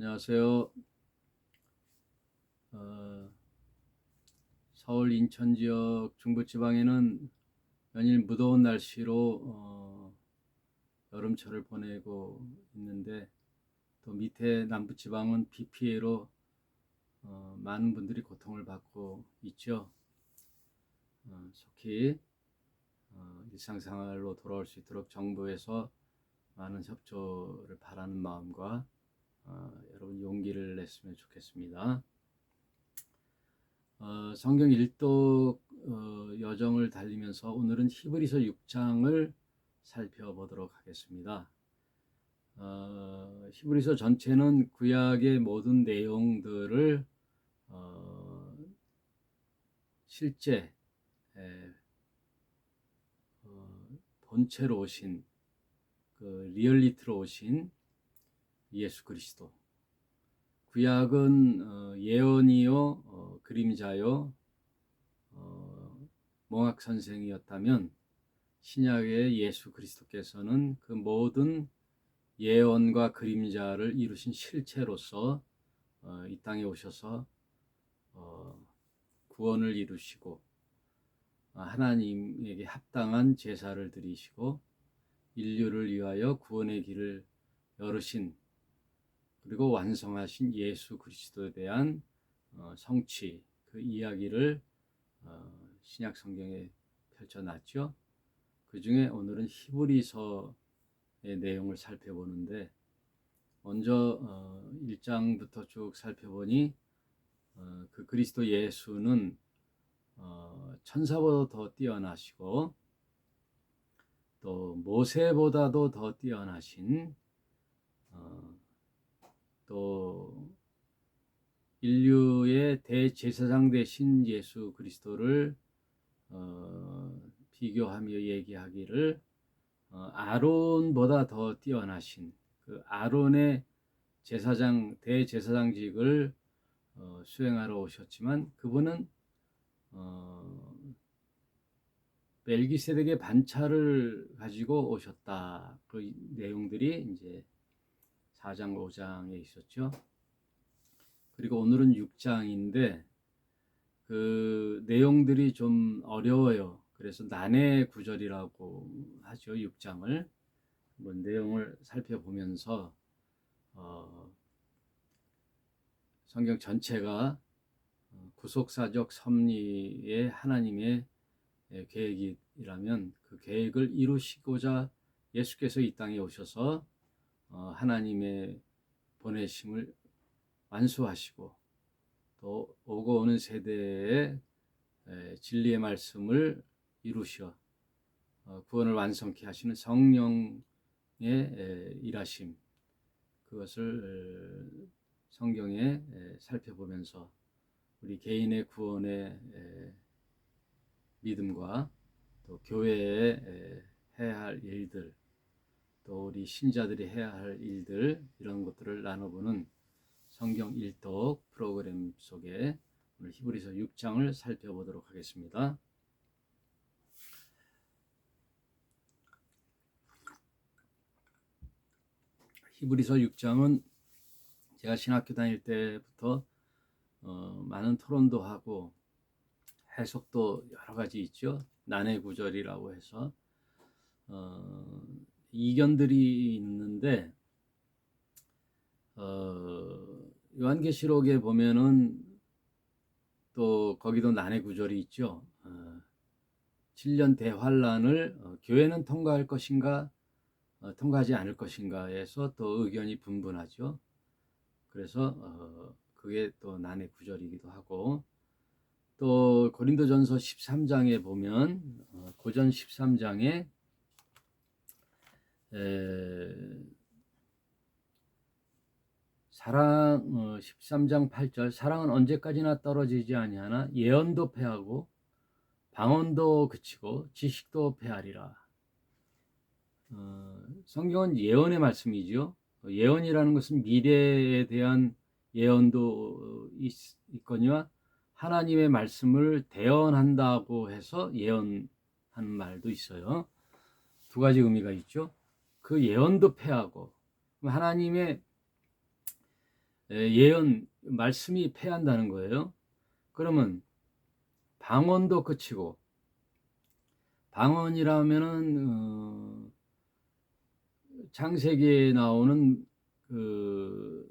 안녕하세요. 어, 서울 인천 지역 중부지방에는 연일 무더운 날씨로 여름철을 보내고 있는데, 또 밑에 남부지방은 비 피해로 많은 분들이 고통을 받고 있죠. 속히 일상생활로 돌아올 수 있도록 정부에서 많은 협조를 바라는 마음과 여러분 용기를 냈으면 좋겠습니다. 성경 일독 여정을 달리면서 오늘은 히브리서 6장을 살펴보도록 하겠습니다. 히브리서 전체는 구약의 모든 내용들을 실제 본체로 오신, 그 리얼리티로 오신 예수 그리스도. 구약은 예언이요, 그림자요, 몽학 선생이었다면, 신약의 예수 그리스도께서는 그 모든 예언과 그림자를 이루신 실체로서 이 땅에 오셔서 구원을 이루시고 하나님에게 합당한 제사를 드리시고 인류를 위하여 구원의 길을 열으신, 그리고 완성하신 예수 그리스도에 대한 성취, 그 이야기를 신약 성경에 펼쳐놨죠. 그 중에 오늘은 히브리서의 내용을 살펴보는데, 먼저 1장부터 쭉 살펴보니 그 그리스도 예수는 천사보다 더 뛰어나시고 또 모세보다도 더 뛰어나신, 또 인류의 대제사장 되신 예수 그리스도를 비교하며 얘기하기를 아론보다 더 뛰어나신, 그 아론의 대제사장직을 수행하러 오셨지만 그분은 멜기세덱의 반차를 가지고 오셨다. 그 내용들이 이제 4장 5장에 있었죠. 그리고 오늘은 6장인데 그 내용들이 좀 어려워요. 그래서 난해 구절이라고 하죠. 6장을 한번 내용을 살펴보면서 성경 전체가 구속사적 섭리의 하나님의 계획이라면 그 계획을 이루시고자 예수께서 이 땅에 오셔서 하나님의 보내심을 완수하시고 또 오고 오는 세대에 진리의 말씀을 이루셔 구원을 완성케 하시는 성령의 일하심, 그것을 성경에 살펴보면서 우리 개인의 구원의 믿음과 또 교회에 해야 할 일들, 또 우리 신자들이 해야 할 일들, 이런 것들을 나눠보는 성경 일독 프로그램 속에 오늘 히브리서 6장을 살펴보도록 하겠습니다. 히브리서 6장은 제가 신학교 다닐 때부터 많은 토론도 하고 해석도 여러 가지 있죠. 난해 구절이라고 해서 이견들이 있는데, 요한계시록에 보면은 또 거기도 난해 구절이 있죠. 7년 대환란을 교회는 통과할 것인가 통과하지 않을 것인가에서 또 의견이 분분하죠. 그래서 그게 또 난해 구절이기도 하고, 또 고린도전서 13장에 보면 고전 13장에 13장 8절 사랑은 언제까지나 떨어지지 아니하나 예언도 패하고 방언도 그치고 지식도 패하리라. 성경은 예언의 말씀이죠. 예언이라는 것은 미래에 대한 예언도 있거니와 하나님의 말씀을 대언한다고 해서 예언하는 말도 있어요. 두 가지 의미가 있죠. 그 예언도 패하고 하나님의 예언 말씀이 패한다는 거예요. 그러면 방언도 그치고, 방언이라면은 창세기에 나오는 그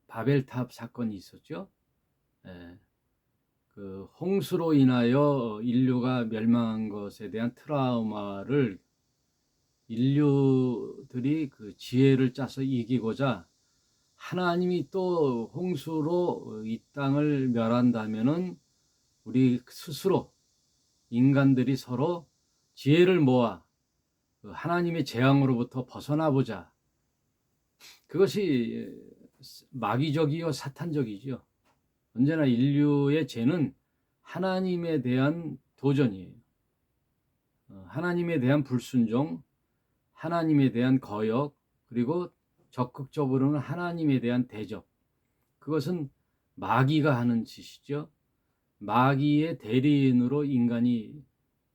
바벨탑 사건이 있었죠. 예, 그 홍수로 인하여 인류가 멸망한 것에 대한 트라우마를 인류들이 그 지혜를 짜서 이기고자 하나님이 또 홍수로 이 땅을 멸한다면은 우리 스스로 인간들이 서로 지혜를 모아 그 하나님의 재앙으로부터 벗어나 보자. 그것이 마귀적이요 사탄적이죠. 언제나 인류의 죄는 하나님에 대한 도전이에요. 하나님에 대한 불순종, 하나님에 대한 거역, 그리고 적극적으로는 하나님에 대한 대적. 그것은 마귀가 하는 짓이죠. 마귀의 대리인으로 인간이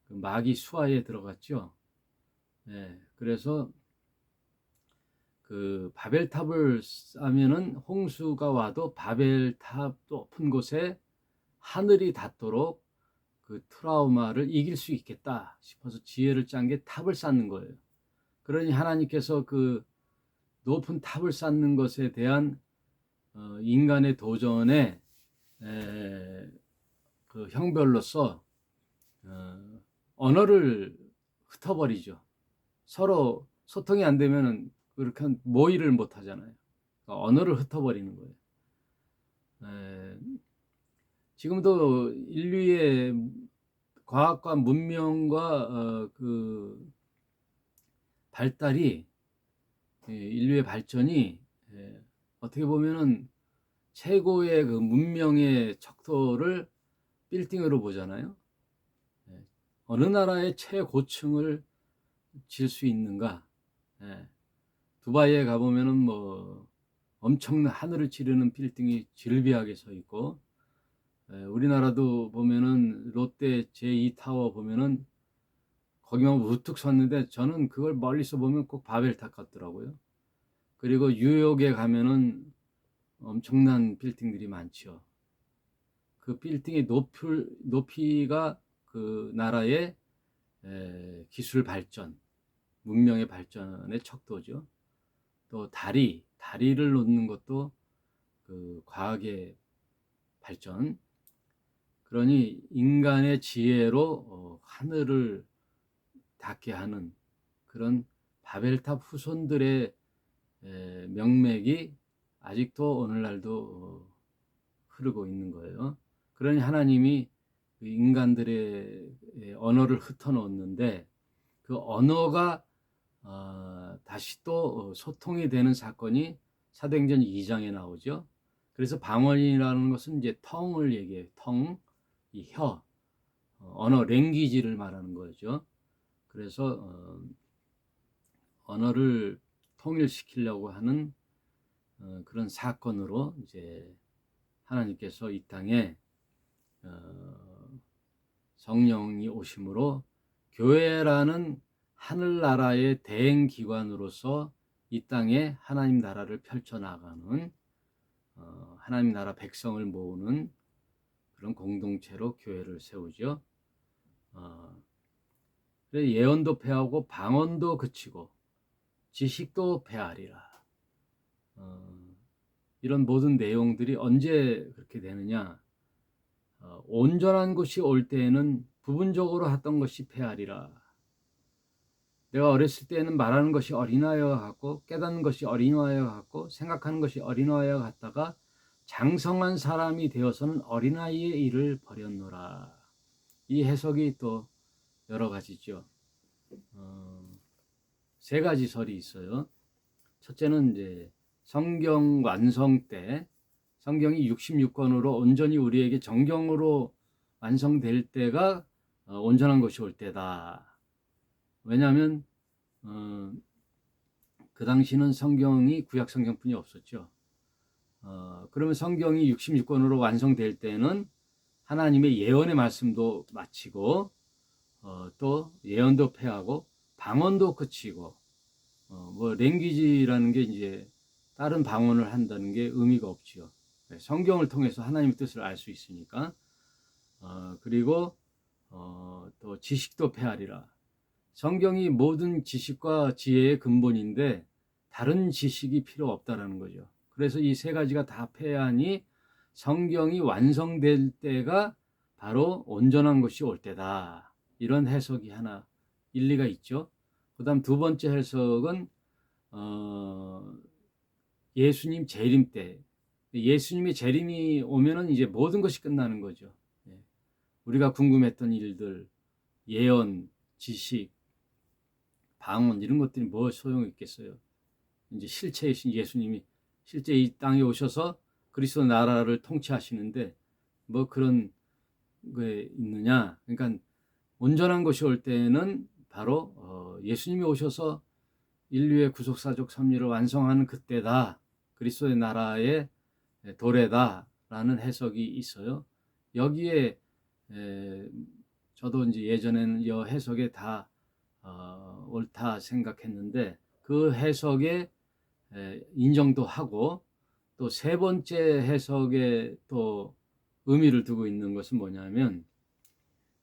그 마귀 수하에 들어갔죠. 네, 그래서 그 바벨탑을 쌓으면은 홍수가 와도 바벨탑 높은 곳에 하늘이 닿도록 그 트라우마를 이길 수 있겠다 싶어서 지혜를 짠 게 탑을 쌓는 거예요. 그러니 하나님께서 그 높은 탑을 쌓는 것에 대한 인간의 도전에 그 형별로서 언어를 흩어버리죠. 서로 소통이 안 되면은 그렇게 모의를 못 하잖아요. 그러니까 언어를 흩어버리는 거예요. 지금도 인류의 과학과 문명과 그 발달이 인류의 발전이 어떻게 보면은 최고의 그 문명의 척도를 빌딩으로 보잖아요. 어느 나라의 최고층을 질 수 있는가? 두바이에 가보면은 뭐 엄청난 하늘을 찌르는 빌딩이 질비하게 서 있고, 우리나라도 보면은 롯데 제2타워 보면은 거기만 우뚝 섰는데 저는 그걸 멀리서 보면 꼭 바벨탑 같더라고요. 그리고 뉴욕에 가면은 엄청난 빌딩들이 많죠. 그 빌딩의 높이가 그 나라의 기술 발전, 문명의 발전의 척도죠. 또 다리를 놓는 것도 그 과학의 발전. 그러니 인간의 지혜로 하늘을 닿게 하는 그런 바벨탑 후손들의 명맥이 아직도 오늘날도 흐르고 있는 거예요. 그러니 하나님이 인간들의 언어를 흩어놓는데 그 언어가 다시 또 소통이 되는 사건이 사도행전 2장에 나오죠. 그래서 방언이라는 것은 이제 텅을 얘기해요. 텅, 이 혀, 언어, 랭귀지를 말하는 거죠. 그래서 언어를 통일시키려고 하는 그런 사건으로 이제 하나님께서 이 땅에 성령이 오심으로 교회라는 하늘나라의 대행기관으로서 이 땅에 하나님 나라를 펼쳐나가는 하나님 나라 백성을 모으는 그런 공동체로 교회를 세우죠. 예언도 패하고 방언도 그치고 지식도 패하리라. 이런 모든 내용들이 언제 그렇게 되느냐? 온전한 것이 올 때에는 부분적으로 했던 것이 패하리라. 내가 어렸을 때는 말하는 것이 어린아이와 같고 깨닫는 것이 어린아이와 같고 생각하는 것이 어린아이와 같다가 장성한 사람이 되어서는 어린아이의 일을 버렸노라. 이 해석이 또 여러 가지죠. 세 가지 설이 있어요. 첫째는 이제 성경 완성 때 성경이 66권으로 온전히 우리에게 정경으로 완성될 때가 온전한 것이 올 때다. 왜냐하면 그 당시는 성경이 구약 성경뿐이 없었죠. 그러면 성경이 66권으로 완성될 때는 하나님의 예언의 말씀도 마치고 또 예언도 패하고 방언도 그치고 뭐 랭귀지라는 게 이제 다른 방언을 한다는 게 의미가 없지요. 성경을 통해서 하나님의 뜻을 알 수 있으니까. 그리고 또 지식도 패하리라. 성경이 모든 지식과 지혜의 근본인데 다른 지식이 필요 없다라는 거죠. 그래서 이 세 가지가 다 패하니 성경이 완성될 때가 바로 온전한 것이 올 때다. 이런 해석이 하나 일리가 있죠. 그 다음 두 번째 해석은 예수님 재림 때, 예수님의 재림이 오면은 이제 모든 것이 끝나는 거죠. 우리가 궁금했던 일들, 예언, 지식, 방언 이런 것들이 뭐 소용이 있겠어요. 이제 실체이신 예수님이 실제 이 땅에 오셔서 그리스도 나라를 통치하시는데 뭐 그런 게 있느냐. 그러니까 온전한 것이 올 때는 바로 예수님이 오셔서 인류의 구속사적 섭리를 완성하는 그때다. 그리스도의 나라의 도래다라는 해석이 있어요. 여기에 저도 이제 예전에는 이 해석에 다 옳다 생각했는데 그 해석에 인정도 하고 또 세 번째 해석에 또 의미를 두고 있는 것은 뭐냐면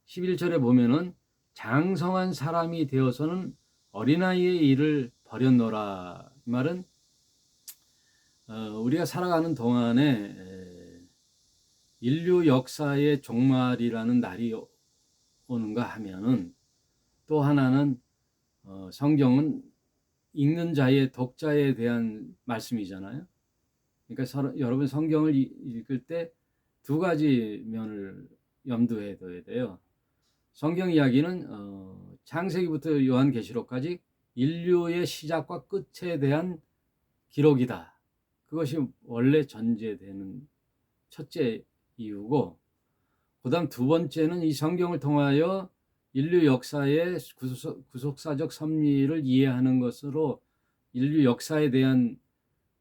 11절에 보면은 장성한 사람이 되어서는 어린아이의 일을 버렸노라. 이 말은 우리가 살아가는 동안에 인류 역사의 종말이라는 날이 오는가 하면은 또 하나는 성경은 읽는 자의 독자에 대한 말씀이잖아요. 그러니까 여러분 성경을 읽을 때 두 가지 면을 염두에 둬야 돼요. 성경 이야기는 창세기부터 요한계시록까지 인류의 시작과 끝에 대한 기록이다. 그것이 원래 전제되는 첫째 이유고, 그 다음 두 번째는 이 성경을 통하여 인류 역사의 구속사적 섭리를 이해하는 것으로 인류 역사에 대한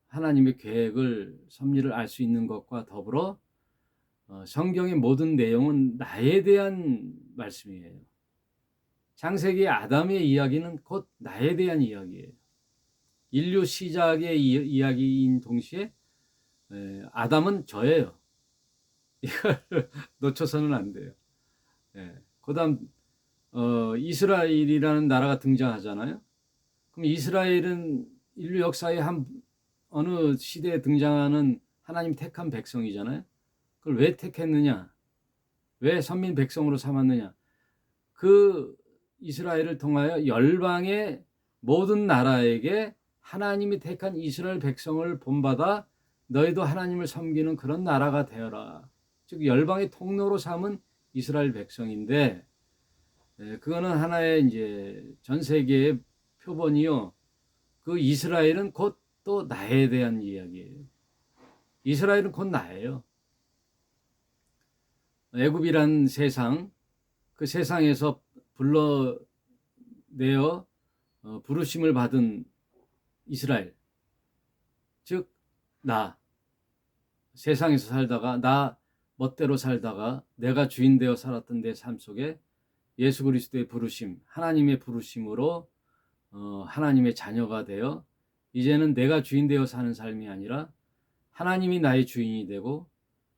하나님의 계획을, 섭리를 알 수 있는 것과 더불어 성경의 모든 내용은 나에 대한 말씀이에요. 창세기 아담의 이야기는 곧 나에 대한 이야기예요. 인류 시작의 이야기인 동시에 아담은 저예요. 이걸 놓쳐서는 안 돼요. 그 다음 이스라엘이라는 나라가 등장하잖아요. 그럼 이스라엘은 인류 역사의 어느 시대에 등장하는 하나님 택한 백성이잖아요. 그걸 왜 택했느냐? 왜 선민 백성으로 삼았느냐? 그 이스라엘을 통하여 열방의 모든 나라에게 하나님이 택한 이스라엘 백성을 본받아 너희도 하나님을 섬기는 그런 나라가 되어라. 즉 열방의 통로로 삼은 이스라엘 백성인데, 그거는 하나의 이제 전 세계의 표본이요. 그 이스라엘은 곧 또 나에 대한 이야기예요. 이스라엘은 곧 나예요. 애굽이란 세상, 그 세상에서 불러내어 부르심을 받은 이스라엘, 즉 나, 세상에서 살다가 나 멋대로 살다가 내가 주인 되어 살았던 내 삶 속에 예수 그리스도의 부르심, 하나님의 부르심으로 하나님의 자녀가 되어 이제는 내가 주인 되어 사는 삶이 아니라 하나님이 나의 주인이 되고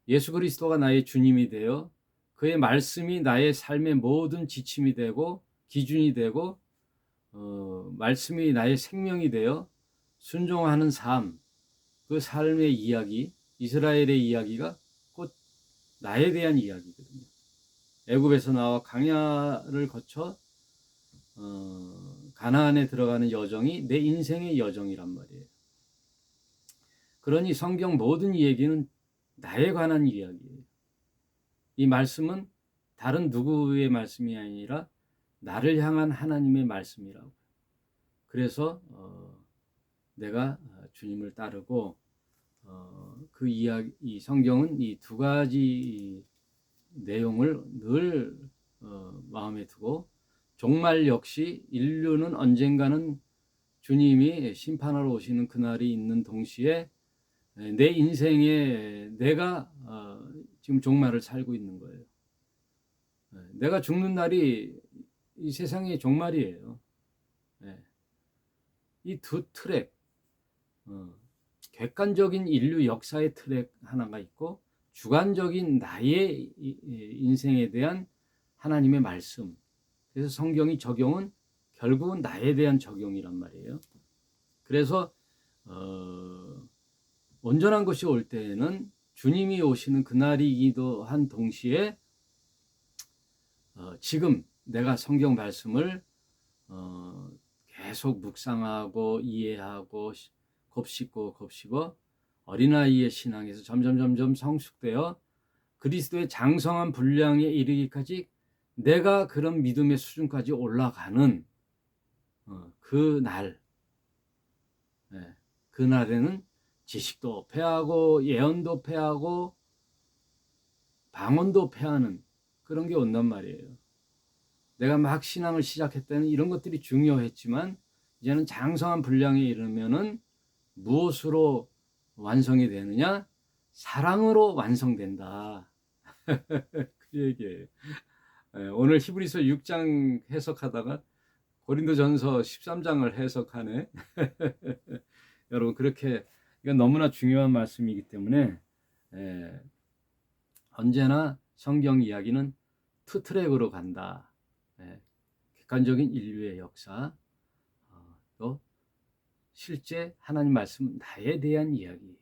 예수 그리스도가 나의 주님이 되어 그의 말씀이 나의 삶의 모든 지침이 되고 기준이 되고 말씀이 나의 생명이 되어 순종하는 삶, 그 삶의 이야기, 이스라엘의 이야기가 곧 나에 대한 이야기거든요. 애굽에서 나와 광야를 거쳐 가나안에 들어가는 여정이 내 인생의 여정이란 말이에요. 그러니 성경 모든 얘기는 나에 관한 이야기예요. 이 말씀은 다른 누구의 말씀이 아니라 나를 향한 하나님의 말씀이라고. 그래서 내가 주님을 따르고 그 이야기, 이 성경은 이 두 가지 내용을 늘 마음에 두고 종말 역시 인류는 언젠가는 주님이 심판하러 오시는 그날이 있는 동시에 내 인생에 내가 지금 종말을 살고 있는 거예요. 내가 죽는 날이 이 세상의 종말이에요. 이 두 트랙 객관적인 인류 역사의 틀에 하나가 있고 주관적인 나의 인생에 대한 하나님의 말씀. 그래서 성경이 적용은 결국은 나에 대한 적용이란 말이에요. 그래서 온전한 것이 올 때에는 주님이 오시는 그날이기도 한 동시에 지금 내가 성경 말씀을 계속 묵상하고 이해하고 곱씹어 어린아이의 신앙에서 점점 성숙되어 그리스도의 장성한 분량에 이르기까지 내가 그런 믿음의 수준까지 올라가는 그날, 그날에는 지식도 패하고 예언도 패하고 방언도 패하는 그런 게 온단 말이에요. 내가 막 신앙을 시작할 때는 이런 것들이 중요했지만 이제는 장성한 분량에 이르면은 무엇으로 완성이 되느냐? 사랑으로 완성된다. 그 얘기예요. 오늘 히브리서 6장 해석하다가 고린도전서 13장을 해석하네. 여러분 그렇게 이건 너무나 중요한 말씀이기 때문에 언제나 성경 이야기는 투트랙으로 간다. 객관적인 인류의 역사, 또 실제 하나님 말씀 나에 대한 이야기.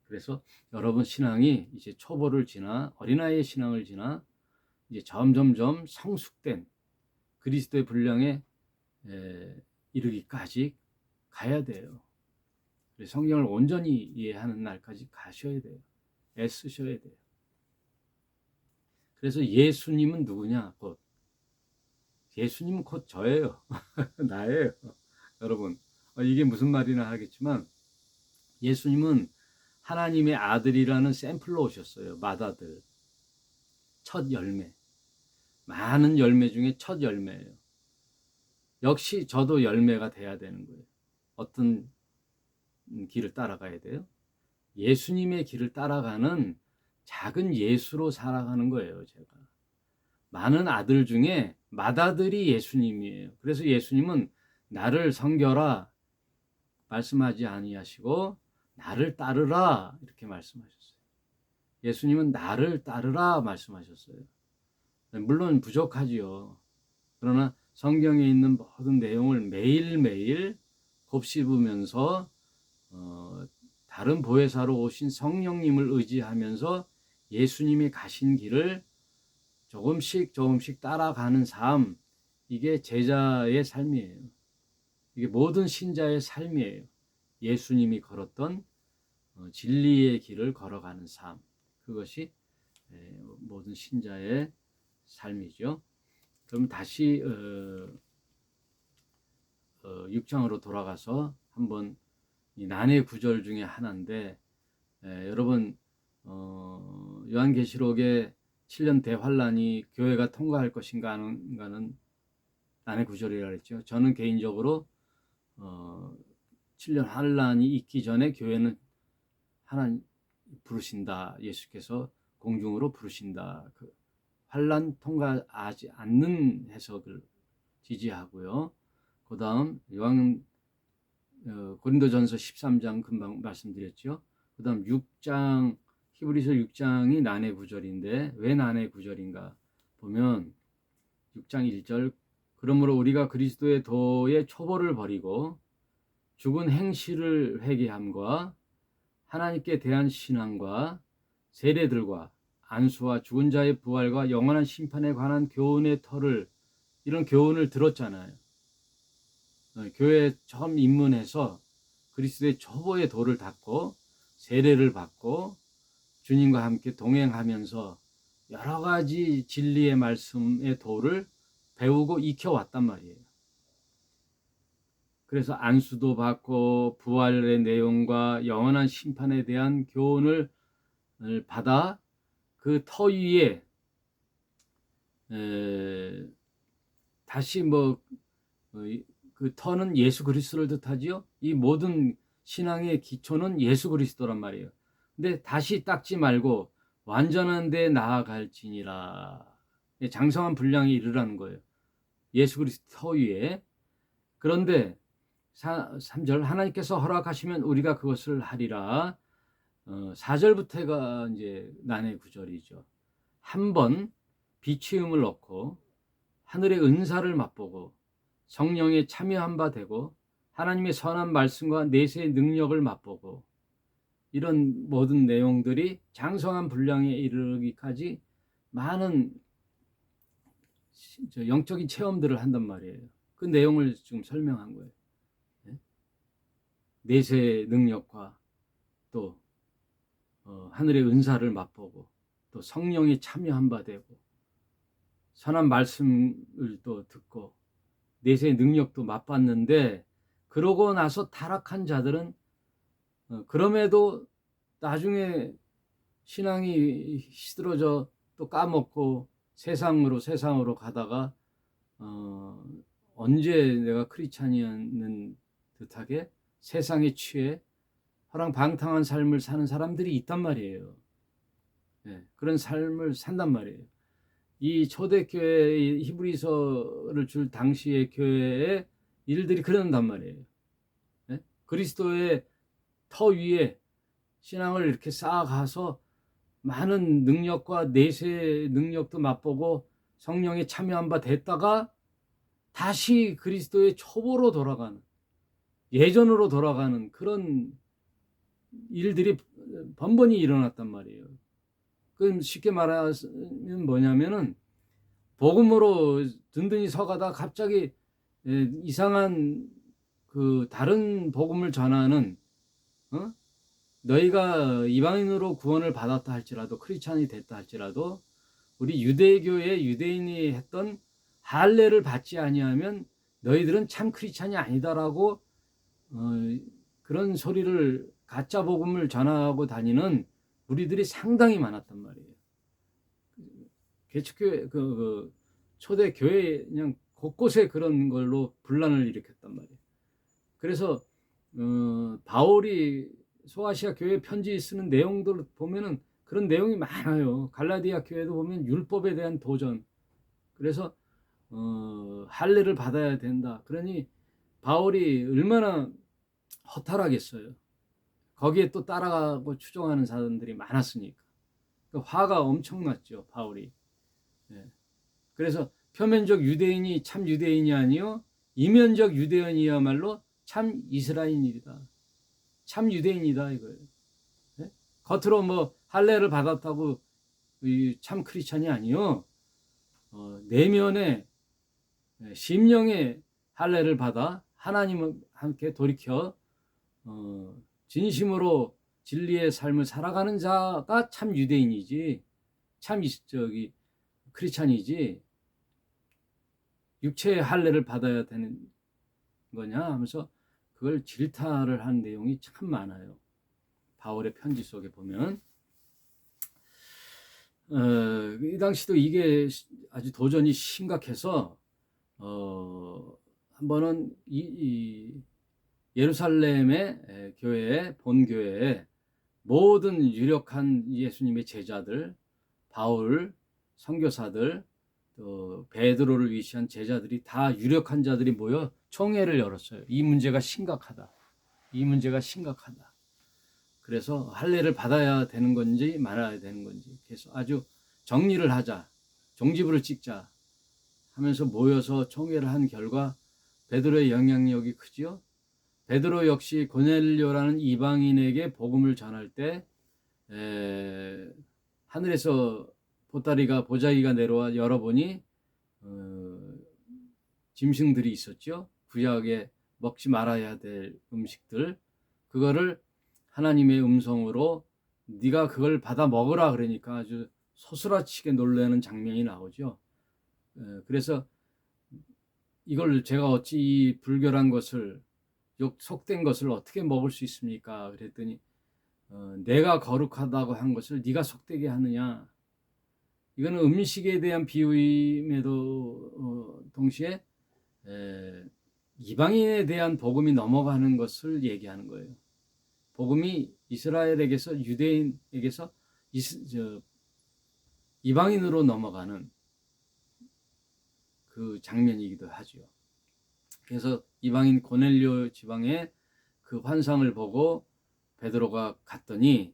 그래서 여러분 신앙이 이제 초보를 지나 어린아이의 신앙을 지나 이제 점점점 성숙된 그리스도의 분량에 이르기까지 가야 돼요. 성경을 온전히 이해하는 날까지 가셔야 돼요. 애쓰셔야 돼요. 그래서 예수님은 누구냐? 예수님은 곧 저예요. 나예요. 여러분 이게 무슨 말이나 하겠지만 예수님은 하나님의 아들이라는 샘플로 오셨어요. 맏아들. 첫 열매. 많은 열매 중에 첫 열매예요. 역시 저도 열매가 돼야 되는 거예요. 어떤 길을 따라가야 돼요? 예수님의 길을 따라가는 작은 예수로 살아가는 거예요. 제가 많은 아들 중에 맏아들이 예수님이에요. 그래서 예수님은 나를 섬겨라 말씀하지 아니하시고 나를 따르라 이렇게 말씀하셨어요. 예수님은 나를 따르라 말씀하셨어요. 물론 부족하지요. 그러나 성경에 있는 모든 내용을 매일매일 곱씹으면서 다른 보혜사로 오신 성령님을 의지하면서 예수님이 가신 길을 조금씩 따라가는 삶, 이게 제자의 삶이에요. 이게 모든 신자의 삶이에요. 예수님이 걸었던 진리의 길을 걸어가는 삶, 그것이 모든 신자의 삶이죠. 그럼 다시 6장으로 돌아가서 한번 이 난해 구절 중에 하나인데 여러분 요한계시록에 7년 대환란이 교회가 통과할 것인가 하는 난해 구절이라고 했죠. 저는 개인적으로 7년 환란이 있기 전에 교회는 하나님 부르신다. 예수께서 공중으로 부르신다. 그 환란 통과하지 않는 해석을 지지하고요. 그 다음 고린도전서 13장 금방 말씀드렸죠. 그 다음 6장 히브리서 6장이 난해 구절인데 왜 난해 구절인가 보면 6장 1절 그러므로 우리가 그리스도의 도의 초보를 버리고 죽은 행실을 회개함과 하나님께 대한 신앙과 세례들과 안수와 죽은 자의 부활과 영원한 심판에 관한 교훈의 터를 이런 교훈을 들었잖아요. 교회에 처음 입문해서 그리스도의 초보의 도를 닦고 세례를 받고 주님과 함께 동행하면서 여러 가지 진리의 말씀의 도를 배우고 익혀왔단 말이에요. 그래서 안수도 받고 부활의 내용과 영원한 심판에 대한 교훈을 받아 그 터 위에 다시 그 터는 예수 그리스도를 뜻하지요. 이 모든 신앙의 기초는 예수 그리스도란 말이에요. 근데 다시 닦지 말고 완전한 데 나아갈지니라. 장성한 분량에 이르라는 거예요. 예수 그리스도 터 위에. 그런데 3절 하나님께서 허락하시면 우리가 그것을 하리라. 4절부터가 이제 난해 구절이죠. 한번 비치음을 얻고 하늘의 은사를 맛보고 성령에 참여한 바 되고 하나님의 선한 말씀과 내세의 능력을 맛보고 이런 모든 내용들이 장성한 분량에 이르기까지 많은 영적인 체험들을 한단 말이에요. 그 내용을 지금 설명한 거예요. 내세의 능력과 또 하늘의 은사를 맛보고 또 성령에 참여한 바 되고 선한 말씀을 또 듣고 내세의 능력도 맛봤는데 그러고 나서 타락한 자들은 그럼에도 나중에 신앙이 시들어져 또 까먹고 세상으로 가다가 언제 내가 크리스찬이었는 듯하게 세상에 취해 허랑방탕한 삶을 사는 사람들이 있단 말이에요. 네, 그런 삶을 산단 말이에요. 이 초대교회 히브리서를 줄 당시의 교회의 일들이 그런단 말이에요. 네? 그리스도의 터 위에 신앙을 이렇게 쌓아가서 많은 능력과 내세의 능력도 맛보고 성령에 참여한 바 됐다가 다시 그리스도의 초보로 돌아가는 예전으로 돌아가는 그런 일들이 번번이 일어났단 말이에요. 그럼 쉽게 말하면 뭐냐면은 복음으로 든든히 서가다 갑자기 이상한 그 다른 복음을 전하는 너희가 이방인으로 구원을 받았다 할지라도 크리스찬이 됐다 할지라도 우리 유대교의 유대인이 했던 할례를 받지 아니하면 너희들은 참 크리스찬이 아니다라고 그런 소리를 가짜 복음을 전하고 다니는 우리들이 상당히 많았단 말이에요. 개척교회 그 초대 교회 그냥 곳곳에 그런 걸로 분란을 일으켰단 말이에요. 그래서 바울이 소아시아 교회 편지 쓰는 내용들 보면은 그런 내용이 많아요. 갈라디아 교회도 보면 율법에 대한 도전. 그래서 할례를 받아야 된다. 그러니 바울이 얼마나 허탈하겠어요. 거기에 또 따라가고 추종하는 사람들이 많았으니까. 화가 엄청났죠, 바울이. 예. 그래서 표면적 유대인이 참 유대인이 아니요 이면적 유대인이야말로 참 이스라엘이다. 참 유대인이다 이거예요. 예? 겉으로 뭐 할례를 받았다고 참 크리스찬이 아니요. 내면에 심령의 할례를 받아 하나님과 함께 돌이켜 진심으로 진리의 삶을 살아가는 자가 참 유대인이지 참 크리스찬이지 육체의 할례를 받아야 되는 거냐 하면서 그걸 질타를 한 내용이 참 많아요. 바울의 편지 속에 보면 이 당시도 이게 아주 도전이 심각해서 한 번은 이 예루살렘의 교회 본교회에 모든 유력한 예수님의 제자들 바울 선교사들 또 베드로를 위시한 제자들이 다 유력한 자들이 모여 총회를 열었어요. 이 문제가 심각하다. 이 문제가 심각하다. 그래서 할례를 받아야 되는 건지 말아야 되는 건지 그래서 아주 정리를 하자. 종지부를 찍자 하면서 모여서 총회를 한 결과 베드로의 영향력이 크지요. 베드로 역시 고넬료라는 이방인에게 복음을 전할 때 하늘에서 보자기가 내려와 열어보니 짐승들이 있었죠. 구약에 먹지 말아야 될 음식들 그거를 하나님의 음성으로 네가 그걸 받아 먹으라 그러니까 아주 소스라치게 놀라는 장면이 나오죠. 그래서 이걸 제가 어찌 이 불결한 것을 속된 것을 어떻게 먹을 수 있습니까? 그랬더니 내가 거룩하다고 한 것을 네가 속되게 하느냐. 이거는 음식에 대한 비유임에도 동시에 이방인에 대한 복음이 넘어가는 것을 얘기하는 거예요. 복음이 이스라엘에게서 유대인에게서 이방인으로 넘어가는 그 장면이기도 하죠. 그래서 이방인 고넬료 지방의 그 환상을 보고 베드로가 갔더니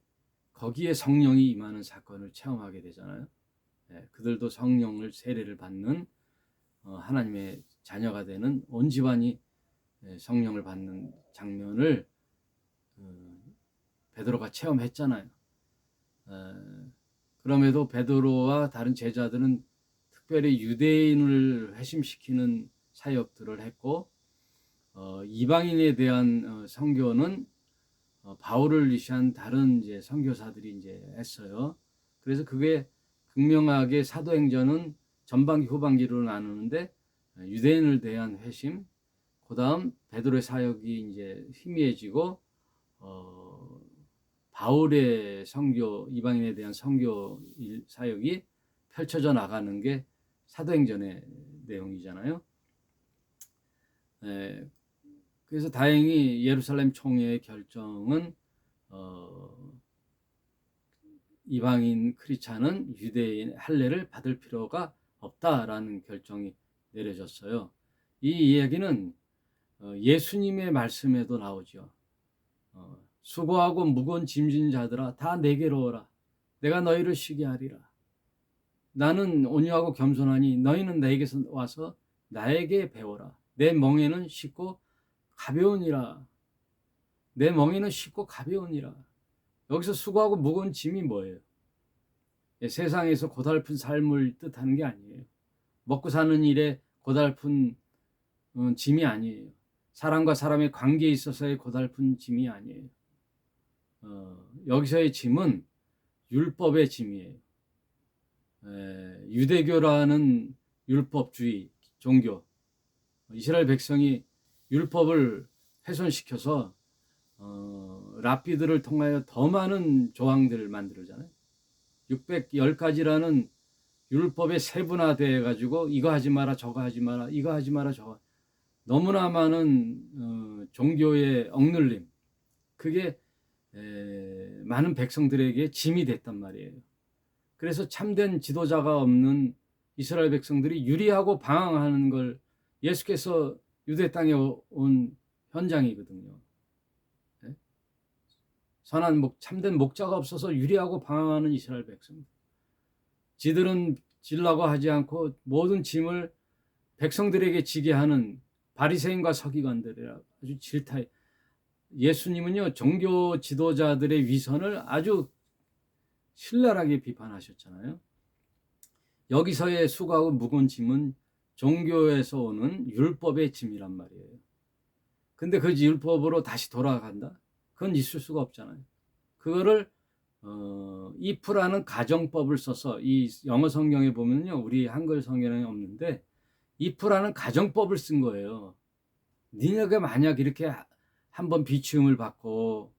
거기에 성령이 임하는 사건을 체험하게 되잖아요. 그들도 성령을 세례를 받는 하나님의 자녀가 되는 온 집안이 성령을 받는 장면을 베드로가 체험했잖아요. 그럼에도 베드로와 다른 제자들은 특별히 유대인을 회심시키는 사역들을 했고 이방인에 대한 선교는 바울을 위시한 다른 이제 선교사들이 이제 했어요. 그래서 그게 극명하게 사도행전은 전반기 후반기로 나누는데 유대인을 대한 회심, 그다음 베드로의 사역이 이제 희미해지고 바울의 선교, 이방인에 대한 선교 사역이 펼쳐져 나가는 게 사도행전의 내용이잖아요. 그래서 다행히 예루살렘 총회의 결정은 이방인 크리스찬은 유대인 할례를 받을 필요가 없다라는 결정이 내려졌어요. 이 이야기는 예수님의 말씀에도 나오죠. 수고하고 무거운 짐진 자들아 다 내게로 오라. 내가 너희를 쉬게 하리라. 나는 온유하고 겸손하니 너희는 내게서 와서 나에게 배워라. 내 멍에는 쉽고 가벼우니라. 내 멍에는 쉽고 가벼우니라. 여기서 수고하고 무거운 짐이 뭐예요? 세상에서 고달픈 삶을 뜻하는 게 아니에요. 먹고 사는 일에 고달픈 짐이 아니에요. 사람과 사람의 관계에 있어서의 고달픈 짐이 아니에요. 여기서의 짐은 율법의 짐이에요. 유대교라는 율법주의 종교, 이스라엘 백성이 율법을 훼손시켜서 랍비들을 통하여 더 많은 조항들을 만들잖아요. 610가지라는 율법에 세분화되어 가지고 이거 하지 마라 저거 하지 마라 이거 하지 마라 저거, 너무나 많은 종교의 억눌림, 그게 많은 백성들에게 짐이 됐단 말이에요. 그래서 참된 지도자가 없는 이스라엘 백성들이 유리하고 방황하는 걸 예수께서 유대 땅에 온 현장이거든요. 선한 참된 목자가 없어서 유리하고 방황하는 이스라엘 백성. 지들은 질라고 하지 않고 모든 짐을 백성들에게 지게 하는 바리새인과 서기관들이라 아주 질타해. 예수님은요 종교 지도자들의 위선을 아주 신랄하게 비판하셨잖아요. 여기서의 수고하고 무거운 짐은 종교에서 오는 율법의 짐이란 말이에요. 근데 그 율법으로 다시 돌아간다? 그건 있을 수가 없잖아요. 그거를 if라는 가정법을 써서, 이 영어 성경에 보면요 우리 한글 성경에 없는데 if라는 가정법을 쓴 거예요. 니네가 만약 이렇게 한번 비추음을 받고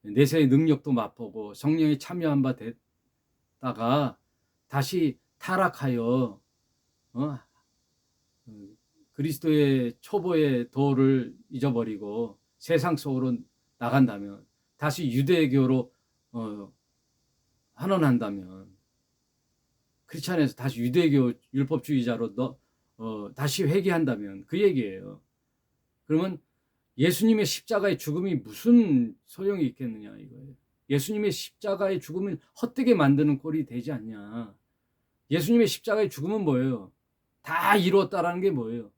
내세의 능력도 맛보고 성령에 참여한 바 됐다가 다시 타락하여 그리스도의 초보의 도를 잊어버리고 세상 속으로 나간다면, 다시 유대교로 환원한다면, 크리스찬에서 다시 유대교 율법주의자로 다시 회개한다면 그 얘기예요. 그러면 예수님의 십자가의 죽음이 무슨 소용이 있겠느냐 이거예요. 예수님의 십자가의 죽음을 헛되게 만드는 꼴이 되지 않냐. 예수님의 십자가의 죽음은 뭐예요? 다 이루었다라는 게 뭐예요?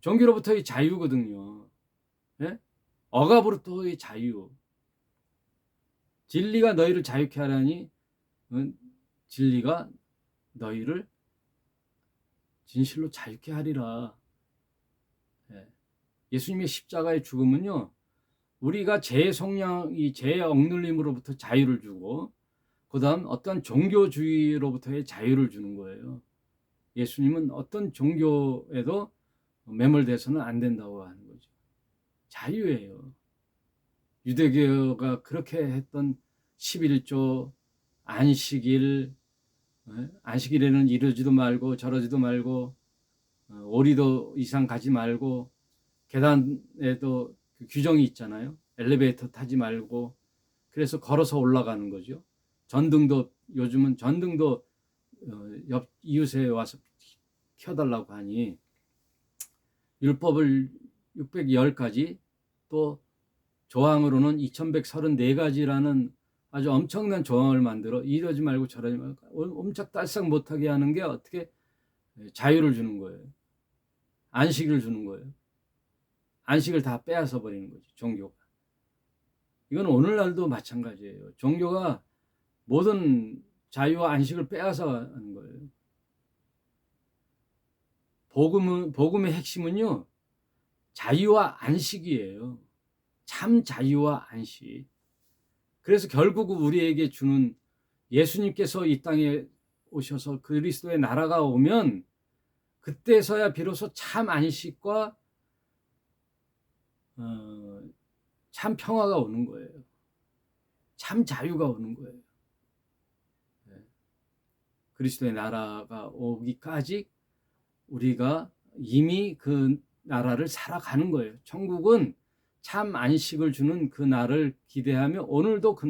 종교로부터의 자유거든요. 예? 억압으로부터의 자유. 진리가 너희를 자유케 하라니 진리가 너희를 진실로 자유케 하리라. 예수님의 십자가의 죽음은요 우리가 죄의 속량, 이 죄의 억눌림으로부터 자유를 주고 그 다음 어떤 종교주의로부터의 자유를 주는 거예요. 예수님은 어떤 종교에도 매몰돼서는 안 된다고 하는 거죠. 자유예요. 유대교가 그렇게 했던 11조, 안식일, 안식일에는 이러지도 말고 저러지도 말고 오리도 이상 가지 말고, 계단에도 그 규정이 있잖아요. 엘리베이터 타지 말고, 그래서 걸어서 올라가는 거죠. 전등도 요즘은 전등도 옆 이웃에 와서 켜달라고 하니 율법을 610가지, 또 조항으로는 2134가지라는 아주 엄청난 조항을 만들어 이러지 말고 저러지 말고 엄청딸싹 못하게 하는 게 어떻게 자유를 주는 거예요. 안식을 주는 거예요. 안식을 다 빼앗아 버리는 거죠, 종교가. 이건 오늘날도 마찬가지예요. 종교가 모든 자유와 안식을 빼앗아 하는 거예요. 복음의 핵심은요, 자유와 안식이에요. 참 자유와 안식. 그래서 결국 우리에게 주는, 예수님께서 이 땅에 오셔서 그리스도의 나라가 오면 그때서야 비로소 참 안식과 참 평화가 오는 거예요. 참 자유가 오는 거예요. 그리스도의 나라가 오기까지 우리가 이미 그 나라를 살아가는 거예요. 천국은 참 안식을 주는 그 날을 기대하며 오늘도 그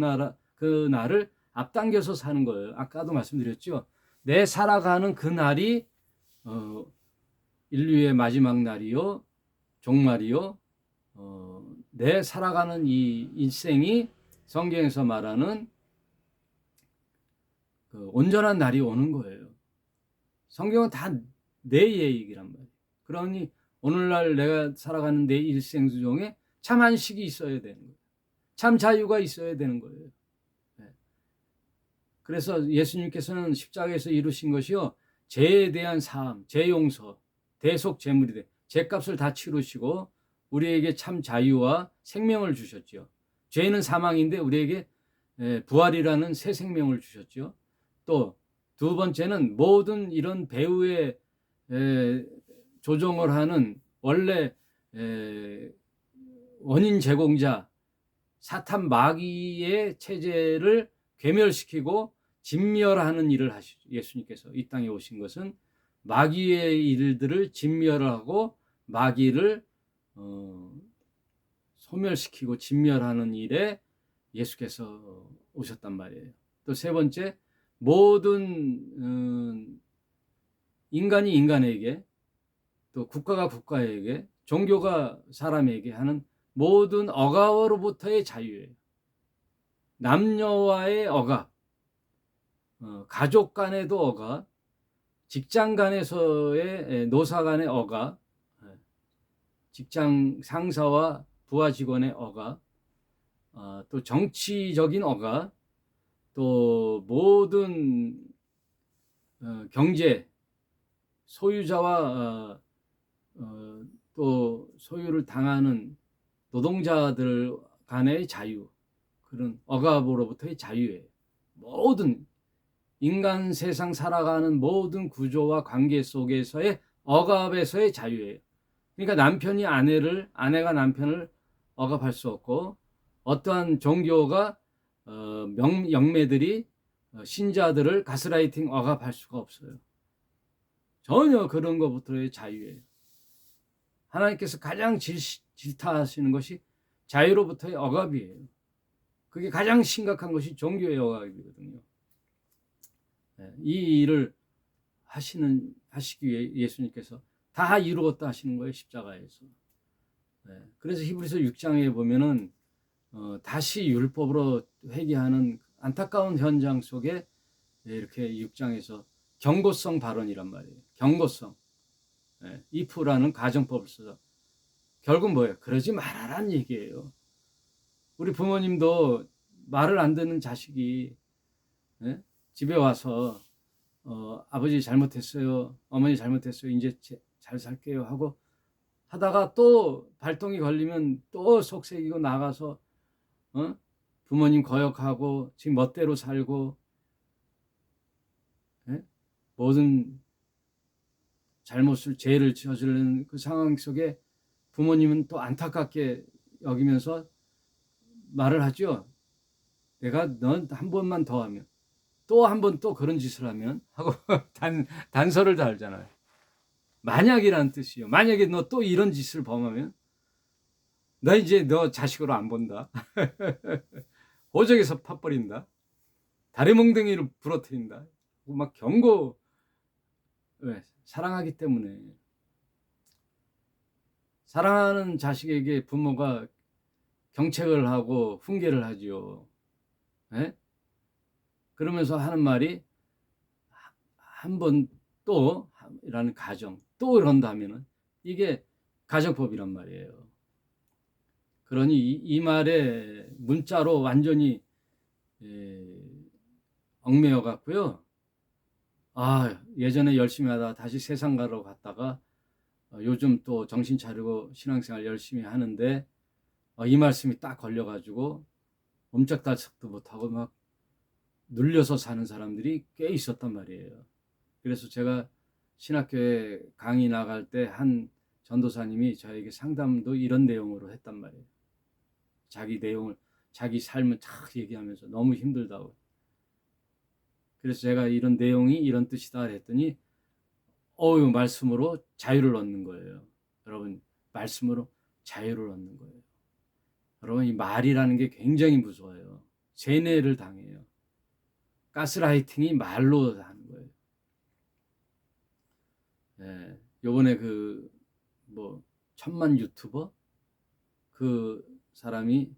날을 앞당겨서 사는 거예요. 아까도 말씀드렸죠. 내 살아가는 그 날이 인류의 마지막 날이요, 종말이요, 내 살아가는 이 일생이 성경에서 말하는 그 온전한 날이 오는 거예요. 성경은 다 내 얘기란 말이에요. 그러니 오늘날 내가 살아가는 내 일생 중에 참 안식이 있어야 되는 거예요. 참 자유가 있어야 되는 거예요. 그래서 예수님께서는 십자가에서 이루신 것이요, 죄에 대한 사함, 죄 용서, 대속 제물이 돼 죄값을 다 치르시고 우리에게 참 자유와 생명을 주셨죠. 죄는 사망인데 우리에게 부활이라는 새 생명을 주셨죠. 또 두 번째는 모든 이런 배후의 조종을 하는 원래 원인 제공자 사탄 마귀의 체제를 괴멸시키고 진멸하는 일을 하시죠. 예수님께서 이 땅에 오신 것은 마귀의 일들을 진멸하고 마귀를 소멸시키고 진멸하는 일에 예수께서 오셨단 말이에요. 또 세 번째, 모든 인간이 인간에게, 또 국가가 국가에게, 종교가 사람에게 하는 모든 억압으로부터의 자유예요. 남녀와의 억압, 가족 간에도 억압, 직장 간에서의 노사 간의 억압, 직장 상사와 부하 직원의 억압, 또 정치적인 억압, 또 모든 경제 소유자와 또 소유를 당하는 노동자들 간의 자유, 그런 억압으로부터의 자유예요. 모든 인간 세상 살아가는 모든 구조와 관계 속에서의 억압에서의 자유예요. 그러니까 남편이 아내가 남편을 억압할 수 없고, 어떠한 종교가 영매들이 신자들을 가스라이팅 억압할 수가 없어요. 전혀 그런 것부터의 자유예요. 하나님께서 가장 질타하시는 것이 자유로부터의 억압이에요. 그게 가장 심각한 것이 종교의 억압이거든요. 이 일을 하시기 위해 예수님께서 다 이루었다 하시는 거예요, 십자가에서. 그래서 히브리서 6장에 보면은 다시 율법으로 회개하는 안타까운 현장 속에 이렇게 6장에서 경고성 발언이란 말이에요. 경고성. if라는 가정법을 써서 결국 뭐예요? 그러지 말아라는 얘기예요. 우리 부모님도 말을 안 듣는 자식이 집에 와서 아버지 잘못했어요, 어머니 잘못했어요, 이제 잘 살게요 하고 하다가 또 발동이 걸리면 또 속색이고 나가서 부모님 거역하고 지금 멋대로 살고 모든 잘못을 죄를 저지르는 그 상황 속에 부모님은 또 안타깝게 여기면서 말을 하죠. 내가 넌 한 번만 더 하면, 또 한 번 또 그런 짓을 하면 하고 단서를 달잖아요. 만약이라는 뜻이요. 만약에 너 또 이런 짓을 범하면 나 이제 너 자식으로 안 본다. 호적에서 팥버린다. 다리 몽둥이를 부러뜨린다. 막 경고. 왜? 사랑하기 때문에. 사랑하는 자식에게 부모가 경책을 하고 훈계를 하지요. 예? 그러면서 하는 말이 한 번 또 라는 가정 또 이런다면은 이게 가정법이란 말이에요. 그러니 이 말에 문자로 완전히 얽매여 갔고요. 아, 예전에 열심히 하다가 다시 세상가로 갔다가 요즘 또 정신 차리고 신앙생활 열심히 하는데 이 말씀이 딱 걸려가지고 옴짝달싹도 못하고 막 눌려서 사는 사람들이 꽤 있었단 말이에요. 그래서 제가 신학교에 강의 나갈 때 한 전도사님이 저에게 상담도 이런 내용으로 했단 말이에요. 자기 내용을, 자기 삶을 쫙 얘기하면서 너무 힘들다고. 그래서 제가 이런 내용이 이런 뜻이다 했더니 말씀으로 자유를 얻는 거예요. 여러분, 말씀으로 자유를 얻는 거예요. 여러분, 이 말이라는 게 굉장히 무서워요. 세뇌를 당해요. 가스라이팅이 말로 하는 거예요. 예, 요번에 천만 유튜버 그 사람이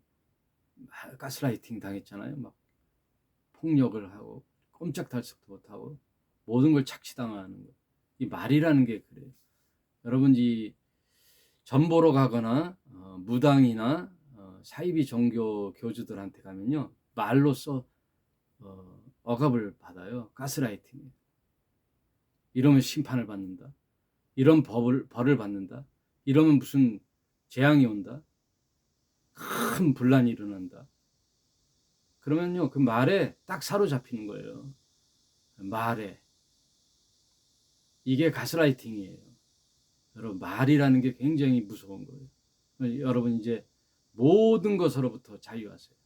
가스라이팅 당했잖아요. 막 폭력을 하고 꼼짝달싹도 못하고 모든 걸 착취당하는 거. 이 말이라는 게 그래요. 여러분, 이 전보러 가거나 무당이나 사이비 종교 교주들한테 가면요, 말로써 억압을 받아요. 가스라이팅. 이러면 심판을 받는다. 이런 벌을 받는다. 이러면 무슨 재앙이 온다. 큰 분란이 일어난다. 그러면요, 그 말에 딱 사로잡히는 거예요. 말에. 이게 가스라이팅이에요. 여러분, 말이라는 게 굉장히 무서운 거예요. 여러분, 이제 모든 것으로부터 자유하세요.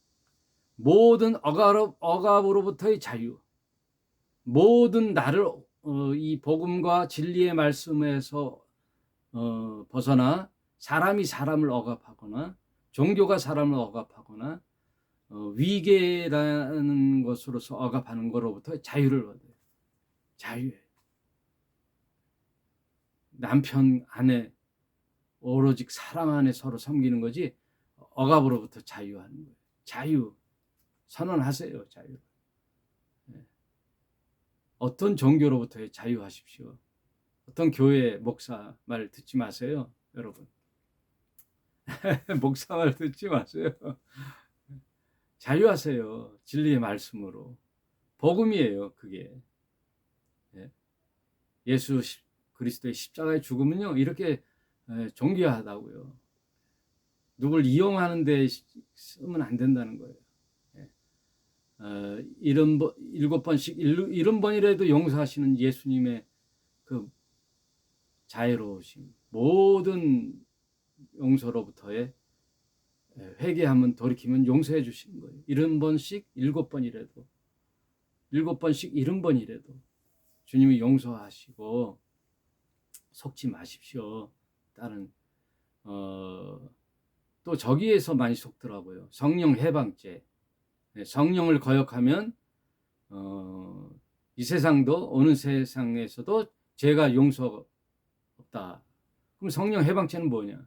모든 억압으로부터의 자유. 모든 나를 이 복음과 진리의 말씀에서 벗어나 사람이 사람을 억압하거나 종교가 사람을 억압하거나 위계라는 것으로서 억압하는 것으로부터 자유를 얻어요. 자유예요. 남편, 아내 오로지 사랑 안에 서로 섬기는 거지 억압으로부터 자유하는 거예요. 자유 선언하세요. 자유. 어떤 종교로부터 자유하십시오. 어떤 교회 목사 말 듣지 마세요. 여러분. 목사 말 듣지 마세요. 자유하세요. 진리의 말씀으로. 복음이에요. 그게. 예수 그리스도의 십자가의 죽음은요, 이렇게 존귀하다고요. 누굴 이용하는 데 쓰면 안 된다는 거예요. 7번씩 70번이라도 용서하시는 예수님의 그 자애로우심, 모든 용서로부터의 회개하면 돌이키면 용서해 주시는 거예요. 70번씩 7번이라도 7번씩 70번이라도 주님이 용서하시고 속지 마십시오. 다른 또 저기에서 많이 속더라고요. 성령 해방죄. 성령을 거역하면 이 세상도 어느 세상에서도 죄가 용서 없다. 그럼 성령 해방죄는 뭐냐?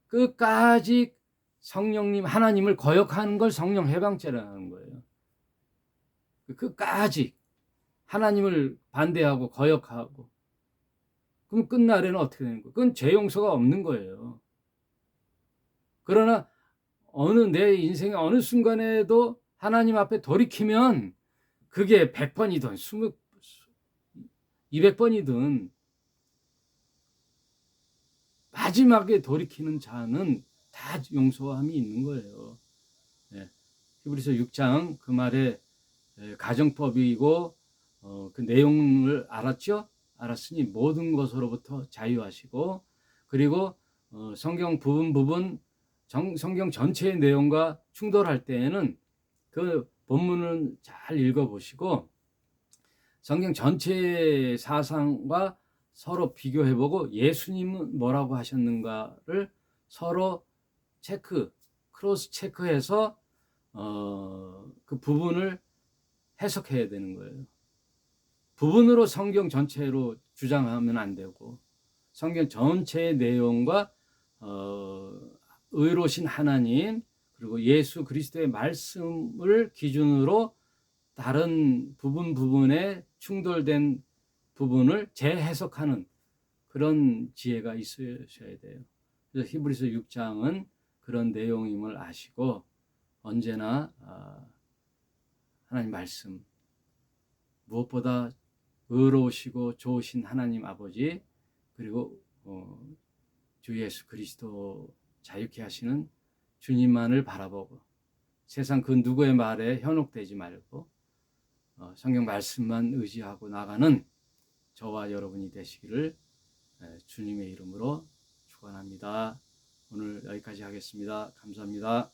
끝까지 성령님 하나님을 거역하는 걸 성령 해방죄라는 거예요. 끝까지 하나님을 반대하고 거역하고 그럼 끝날에는 어떻게 되는 거예요? 그건 죄 용서가 없는 거예요. 그러나 내 인생의 어느 순간에도 하나님 앞에 돌이키면 그게 100번이든 200번이든 마지막에 돌이키는 자는 다 용서함이 있는 거예요. 히브리서 6장 그 말에 가정법이고 그 내용을 알았죠? 알았으니 모든 것으로부터 자유하시고 그리고 성경 부분 성경 전체의 내용과 충돌할 때에는 그 본문을 잘 읽어보시고 성경 전체의 사상과 서로 비교해보고 예수님은 뭐라고 하셨는가를 서로 크로스 체크해서 그 부분을 해석해야 되는 거예요. 부분으로 성경 전체로 주장하면 안 되고 성경 전체의 내용과 의로우신 하나님 그리고 예수 그리스도의 말씀을 기준으로 다른 부분에 충돌된 부분을 재해석하는 그런 지혜가 있으셔야 돼요. 그래서 히브리서 6장은 그런 내용임을 아시고 언제나 하나님 말씀 무엇보다 의로우시고 좋으신 하나님 아버지 그리고 주 예수 그리스도 자유케 하시는 주님만을 바라보고 세상 그 누구의 말에 현혹되지 말고 성경 말씀만 의지하고 나가는 저와 여러분이 되시기를 주님의 이름으로 축원합니다. 오늘 여기까지 하겠습니다. 감사합니다.